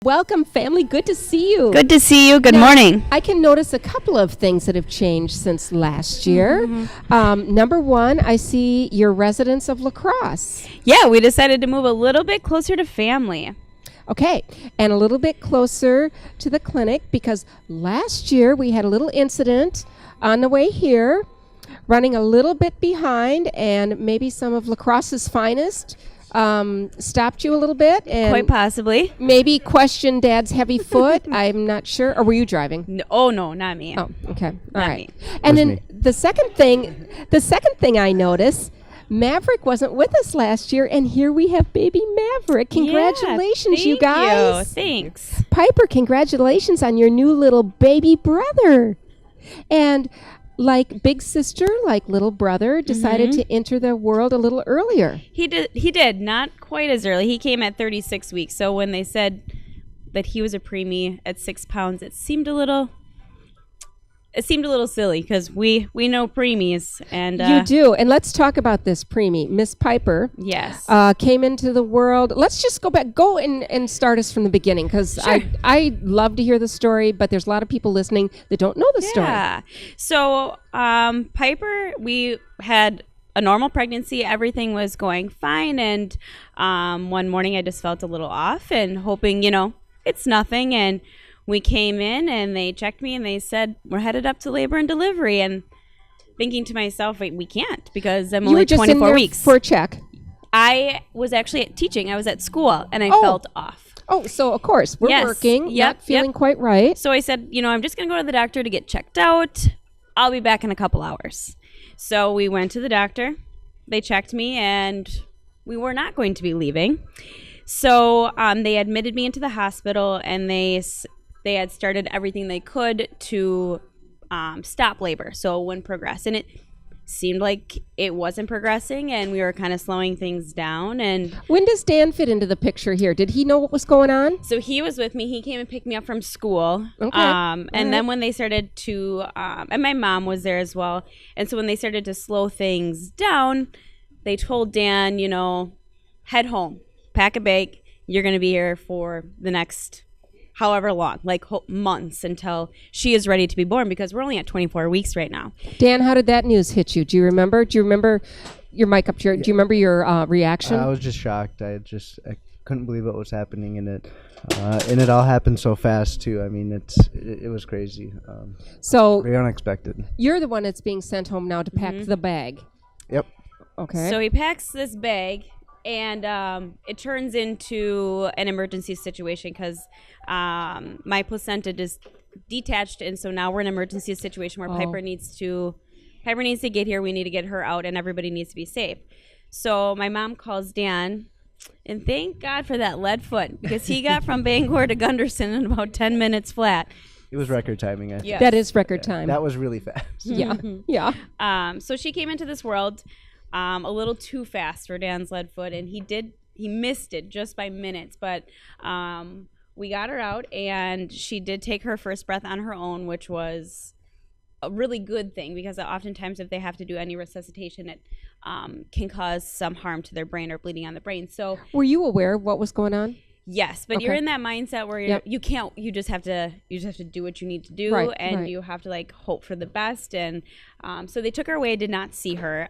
Welcome, family. Good to see you. Good to see you. Good morning. I can notice a couple of things that have changed since last year. Number one, I see your residents of La Crosse. Yeah, we decided to move a little bit closer to family. Okay, and a little bit closer to the clinic because last year we had a little incident on the way here, running a little bit behind, and maybe some of La Crosse's finest stopped you a little bit and Quite possibly. maybe questioned Dad's heavy foot. I'm not sure. Or were you driving? No, not me. Oh, okay. All Not right. me. And Was then me. the second thing I noticed, Maverick wasn't with us last year, and here we have baby Maverick. Congratulations, you guys. Thanks. Piper, congratulations on your new little baby brother. And like big sister, like little brother, decided to enter the world a little earlier. He did. Not quite as early. He came at 36 weeks. So when they said that he was a preemie at 6 pounds, it seemed a little silly because we know preemies. And You do. And let's talk about this preemie. Miss Piper Yes. came into the world. Let's just go and start us from the beginning because Sure. I love to hear the story, but there's a lot of people listening that don't know the story. Yeah. So Piper, we had a normal pregnancy. Everything was going fine. And one morning I just felt a little off and hoping, it's nothing. And we came in and they checked me and they said, we're headed up to labor and delivery. And thinking to myself, wait, we can't because I'm You only were just 24 in there weeks. for a check. I was actually teaching. I was at school and I Oh. felt off. Oh, so of course we're Yes. working, Yep, not feeling yep. quite right. So I said, I'm just going to go to the doctor to get checked out. I'll be back in a couple hours. So we went to the doctor. They checked me and we were not going to be leaving. So they admitted me into the hospital and they had started everything they could to stop labor so it wouldn't progress. And it seemed like it wasn't progressing and we were kind of slowing things down. And When does Dan fit into the picture here? Did he know what was going on? so he was with me. He came and picked me up from school. Okay. And All right. then when they started to, and my mom was there as well. And so when they started to slow things down, they told Dan, head home, pack a bag. You're going to be here for the next however long, like months until she is ready to be born because we're only at 24 weeks right now. Dan, how did that news hit you? Do you remember your mic up to your, do you remember your reaction? I was just shocked. I couldn't believe what was happening in it. And it all happened so fast too. I mean, it was crazy. So Very unexpected. you're the one that's being sent home now to pack the bag. Yep. Okay. So he packs this bag, and it turns into an emergency situation because my placenta just detached, and so now we're in an emergency situation where Piper needs to get here. We need to get her out, and everybody needs to be safe. So my mom calls Dan, and thank God for that lead foot because he got from Bangor to Gunderson in about 10 minutes flat. It was record timing. I think. Yeah. That is record time. That was really fast. Yeah. Yeah. So she came into this world a little too fast for Dan's lead foot, and he missed it just by minutes. But we got her out, and she did take her first breath on her own, which was a really good thing because oftentimes if they have to do any resuscitation, it can cause some harm to their brain or bleeding on the brain. So Were you aware of what was going on? yes, but Okay. you're in that mindset where Yep. you just have to do what you need to do, Right, and right. you have to hope for the best. And so they took her away, did not see her.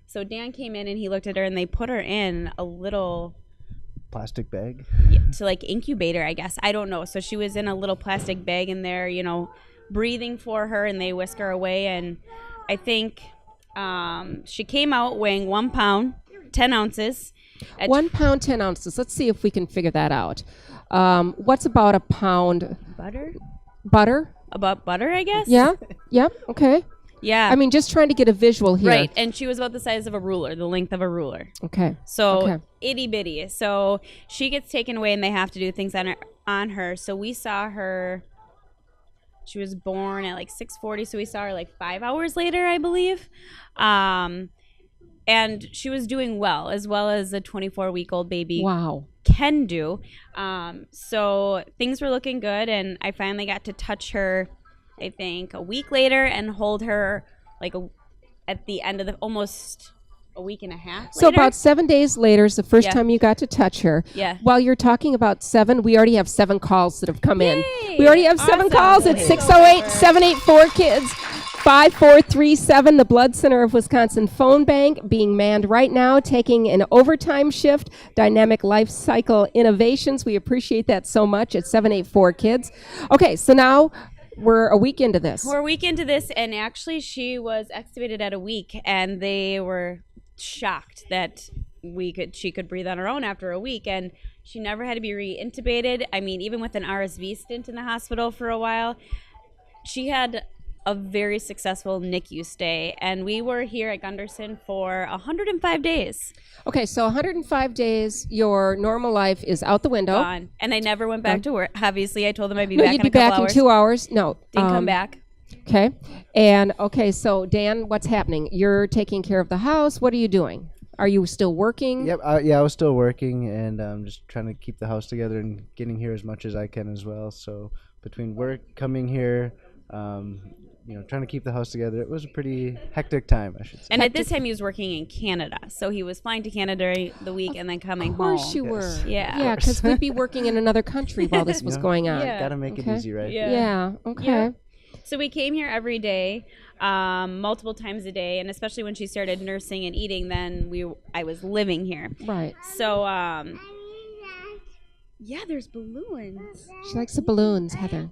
So Dan came in and he looked at her and they put her in a little Plastic bag. to incubator, I guess. I don't know. So she was in a little plastic bag in there, breathing for her, and they whisk her away. And I think she came out weighing 1 pound, 10 ounces. 1 pound, 10 ounces. Let's see if we can figure that out. What's about a pound Butter? butter? About butter, I guess? Yeah. Yep. Okay. Yeah. I mean, just trying to get a visual here. Right, and she was about the size of a ruler, the length of a ruler. Okay. So Okay. itty bitty. So she gets taken away, and they have to do things on her. So we saw her. She was born at 6:40, so we saw her 5 hours later, I believe. And she was doing well as a 24-week-old baby Wow. can do. So things were looking good, and I finally got to touch her, I think, a week later and hold her at the end of almost a week and a half So later. about 7 days later is the first Yeah. time you got to touch her. Yeah. While you're talking about 7, we already have 7 calls that have come in. Yay! We already have 7 Awesome. calls at Yay. 608-784-KIDS. 5437, the Blood Center of Wisconsin phone bank being manned right now, taking an overtime shift, dynamic life cycle innovations. We appreciate that so much at 784-KIDS. Okay, so now we're a week into this. We're a week into this, and actually she was extubated at a week, and they were shocked that she could breathe on her own after a week, and she never had to be re-intubated. I mean, even with an RSV stint in the hospital for a while, she had a very successful NICU stay, and we were here at Gunderson for 105 days. Okay, so 105 days, your normal life is out the window. Gone. And I never went back to work. Obviously, I told them I'd be No, back you'd in be a couple back hours. in 2 hours. No. Didn't come back. Okay. And okay, so Dan, what's happening? You're taking care of the house. What are you doing? Are you still working? Yep. Yeah, I was still working and just trying to keep the house together and getting here as much as I can as well. So between work, coming here, trying to keep the house together, it was a pretty hectic time, I should say. And at this time, he was working in Canada. So he was flying to Canada the week and then coming Of home. course you were. Yeah. Yeah, because we'd be working in another country while this was going on. Yeah. Gotta make Okay. it easy, right? Yeah. Okay. Yeah. So we came here every day, multiple times a day, and especially when she started nursing and eating, then I was living here. Right. So, yeah, there's balloons. She likes the balloons, Heather.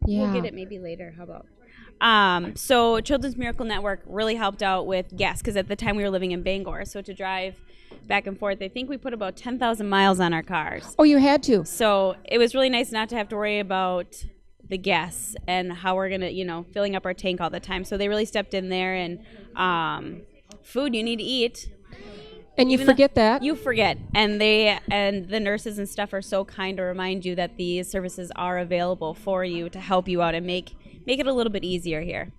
Yeah. We'll get it maybe later. How about? So Children's Miracle Network really helped out with gas, because at the time we were living in Bangor. So to drive back and forth, I think we put about 10,000 miles on our cars. Oh, you had to. So it was really nice not to have to worry about the gas and how we're gonna, filling up our tank all the time. So they really stepped in there, and food you need to eat. And you forget that. You forget, and the nurses and stuff are so kind to remind you that these services are available for you to help you out and make it a little bit easier here.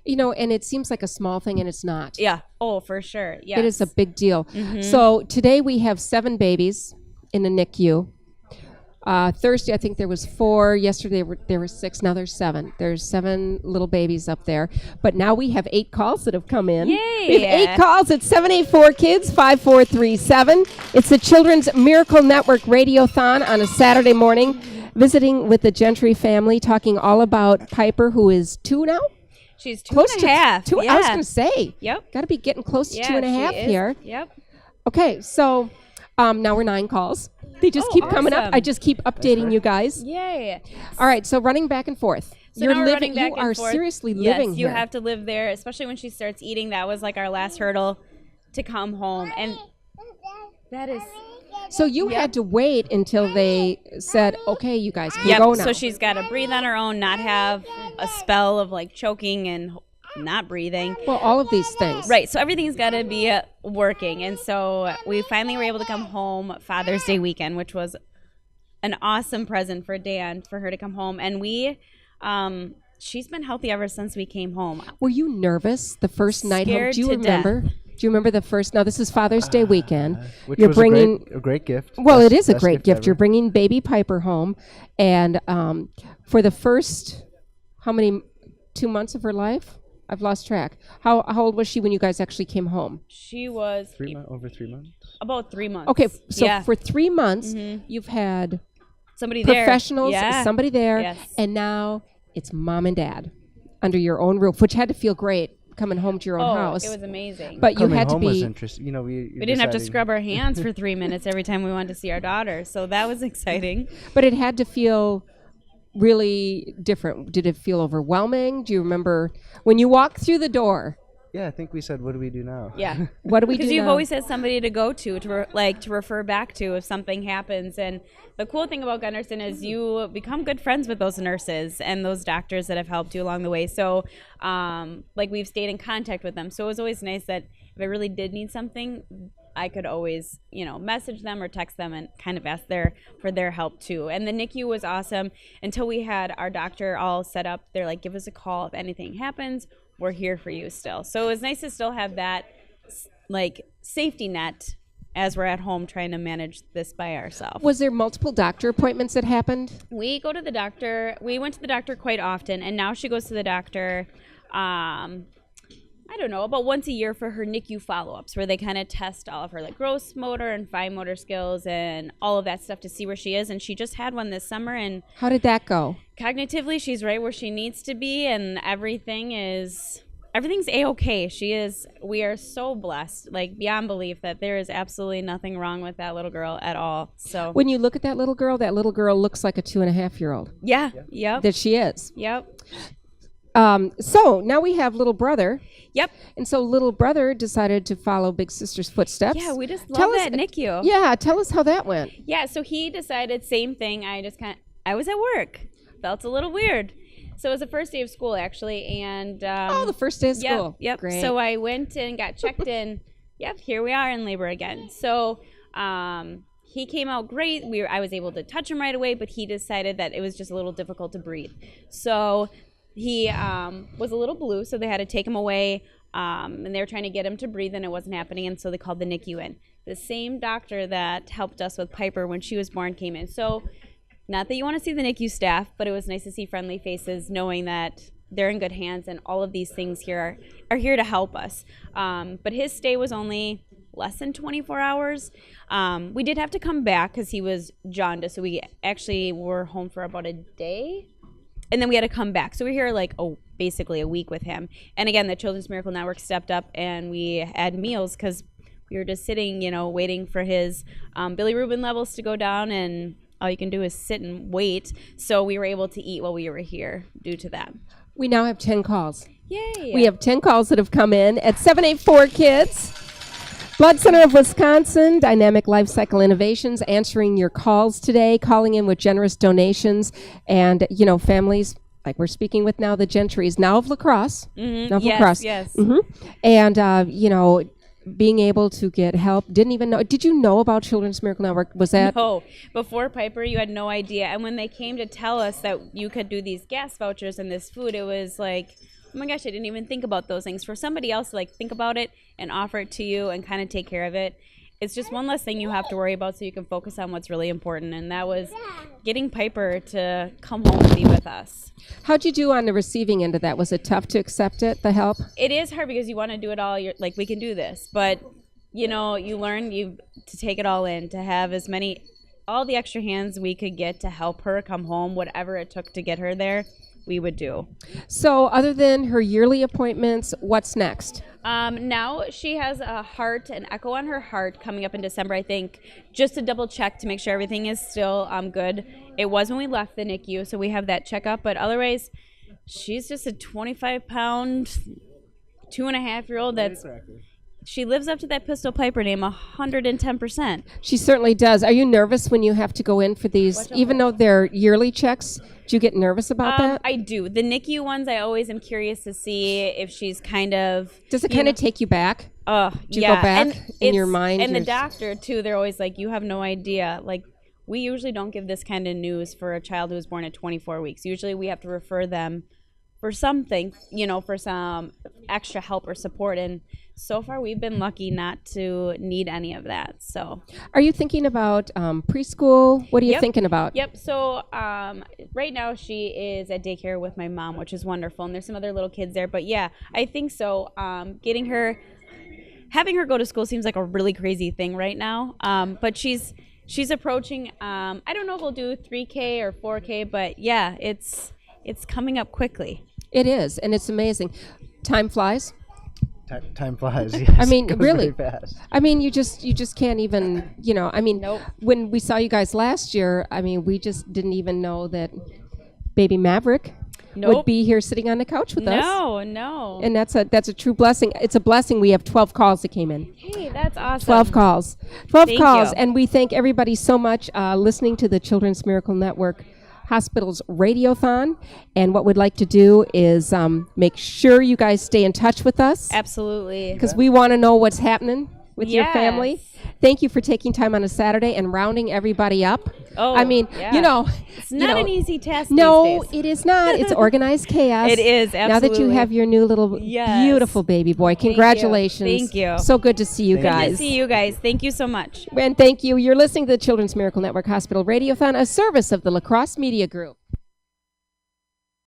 And it seems like a small thing, and it's not. Yeah. Oh, for sure. Yes. It is a big deal. Mm-hmm. So today we have 7 babies in the NICU. Thursday, I think there was 4. Yesterday, there were 6. Now there's 7. There's 7 little babies up there. But now we have 8 calls that have come in. Yay! We have 8 calls at 784-KIDS, 5437. It's the Children's Miracle Network Radiothon on a Saturday morning, visiting with the Gentry family, talking all about Piper, who is 2 now? She's two and a half. 2. Yeah. I was going to say. Yep. Got to be getting close to Yeah, 2 and a she half is. here. Yep. Okay, so now we're 9 calls. They just keep coming up. awesome. I just keep updating you guys. Yay. All right, so running back and forth. So You're now we're living. running back You and are forth. seriously Yes, living you here. have to live there, especially when she starts eating. That was like our last hurdle to come home, and that is. So you had to wait until they said, "Okay, you guys can go now." So she's got to breathe on her own, not have a spell of like choking and not breathing. well, all of these things. Right, so everything's got to be working, and so we finally were able to come home Father's Day weekend, which was an awesome present for Dan, for her to come home. And she's been healthy ever since we came home. Were you nervous the first night home? Scared Do you to remember? Do you remember the first? Now this is Father's Day weekend. Which You're was bringing. a great gift. Well, it is a Best great gift. ever. You're bringing baby Piper home, and for the first, how many 2 months of her life? I've lost track. How old was she when you guys actually came home? She was over 3 months. about 3 months. Okay, so yeah. for 3 months, you've had somebody there. professionals, Yeah. somebody there, Yes. and now it's mom and dad under your own roof, which had to feel great coming home to your own house. It was amazing. But you Coming had to home was be. interesting. we didn't have to scrub our hands for 3 minutes every time we wanted to see our daughter, so that was exciting. But it had to feel really different. Did it feel overwhelming? Do you remember when you walked through the door? Yeah, I think we said, "What do we do now?" Yeah. What do we do Because you've now? always had somebody to go to to refer back to if something happens. And the cool thing about Gunderson is you become good friends with those nurses and those doctors that have helped you along the way. So, we've stayed in contact with them. So it was always nice that if I really did need something, I could always, message them or text them and kind of ask for their help too. And the NICU was awesome until we had our doctor all set up. They're like, give us a call if anything happens. We're here for you still. So it was nice to still have that safety net as we're at home trying to manage this by ourselves. Was there multiple doctor appointments that happened? We go to the doctor. We went to the doctor quite often, and now she goes to the doctor I don't know, about once a year for her NICU follow-ups, where they kind of test all of her like gross motor and fine motor skills and all of that stuff to see where she is. And she just had one this summer, and How did that go? cognitively she's right where she needs to be, and everything's a-okay. We are so blessed, like beyond belief, that there is absolutely nothing wrong with that little girl at all. So When you look at that little girl looks like a 2.5-year-old. yeah. Yep. That she is. Yep. So now we have little brother. Yep. And so little brother decided to follow big sister's footsteps. Yeah, we just Tell love us- that NICU. Yeah, tell us how that went. Yeah, so he decided same thing. I was at work. Felt a little weird. So it was the first day of school, actually, and The first day of school. Yep. Great. So I went and got checked in. Yep, here we are in labor again. So he came out great. I was able to touch him right away, but he decided that it was just a little difficult to breathe. So he was a little blue, so they had to take him away, and they were trying to get him to breathe, and it wasn't happening, and so they called the NICU in. The same doctor that helped us with Piper when she was born came in. So not that you want to see the NICU staff, but it was nice to see friendly faces, knowing that they're in good hands, and all of these things here are here to help us. But his stay was only less than 24 hours. We did have to come back because he was jaundiced, so we actually were home for about a day, and then we had to come back. So we're here like basically a week with him. And again, the Children's Miracle Network stepped up, and we had meals because we were just sitting, waiting for his bilirubin levels to go down, and all you can do is sit and wait. So we were able to eat while we were here due to that. We now have 10 calls. Yay! We have 10 calls that have come in at 784 Kids. Blood Center of Wisconsin, Dynamic Life Cycle Innovations, answering your calls today, calling in with generous donations. And, families, like we're speaking with now, the Gentrys, now of lacrosse. Mhm. Now of Yes, lacrosse. yes. And, being able to get help. Didn't even know. Did you know about Children's Miracle Network? Was that? No, before Piper, you had no idea. And when they came to tell us that you could do these gas vouchers and this food, it was like, oh my gosh, I didn't even think about those things. For somebody else to like think about it and offer it to you and kind of take care of it, it's just one less thing you have to worry about, so you can focus on what's really important. And that was getting Piper to come home and be with us. How'd you do on the receiving end of that? Was it tough to accept it, the help? It is hard because you want to do it all. You're like, we can do this, but you learn to take it all in, to have all the extra hands we could get to help her come home, whatever it took to get her there, we would do. So other than her yearly appointments, what's next? Now she has an echo on her heart coming up in December, I think, just to double check to make sure everything is still good. It was when we left the NICU, so we have that checkup, but otherwise she's just a 25-pound, 2.5-year-old that's... She lives up to that Pistol Piper name 110%. She certainly does. Are you nervous when you have to go in for these, even though they're yearly checks? Do you get nervous about that? I do. The NICU ones, I always am curious to see if she's kind of... Does it kind of take you back? Do you go back in your mind? And the doctor, too, they're always like, you have no idea. Like, we usually don't give this kind of news for a child who was born at 24 weeks. Usually we have to refer them for something, for some extra help or support. And so far we've been lucky not to need any of that. So, are you thinking about preschool? What are you thinking about? Yep. So right now she is at daycare with my mom, which is wonderful. And there's some other little kids there. But yeah, I think so. Having her go to school seems like a really crazy thing right now. But she's approaching, I don't know if we'll do 3K or 4K, but yeah, it's coming up quickly. It is, and it's amazing. Time flies. Time flies. Yes, I mean, it goes really. very fast. I mean, you just can't even, Nope. When we saw you guys last year, we just didn't even know that baby Maverick would be here sitting on the couch with us. No. And that's a true blessing. It's a blessing. We have 12 calls that came in. Hey, that's awesome. 12 calls. 12 Thank calls. you. And we thank everybody so much listening to the Children's Miracle Network Hospital's Radiothon. And what we'd like to do is make sure you guys stay in touch with us. Absolutely. Because we want to know what's happening with your Yes. family. Thank you for taking time on a Saturday and rounding everybody up. Oh, yeah. It's not an easy task No, these days. it is not. It's organized chaos. It is, Now that you absolutely. have your new little Yes. beautiful baby boy, congratulations. Thank you. So good to see you Thank you. guys. Good to see you guys. Thank you so much. And thank you. You're listening to the Children's Miracle Network Hospital Radiothon, a service of the La Crosse Media Group.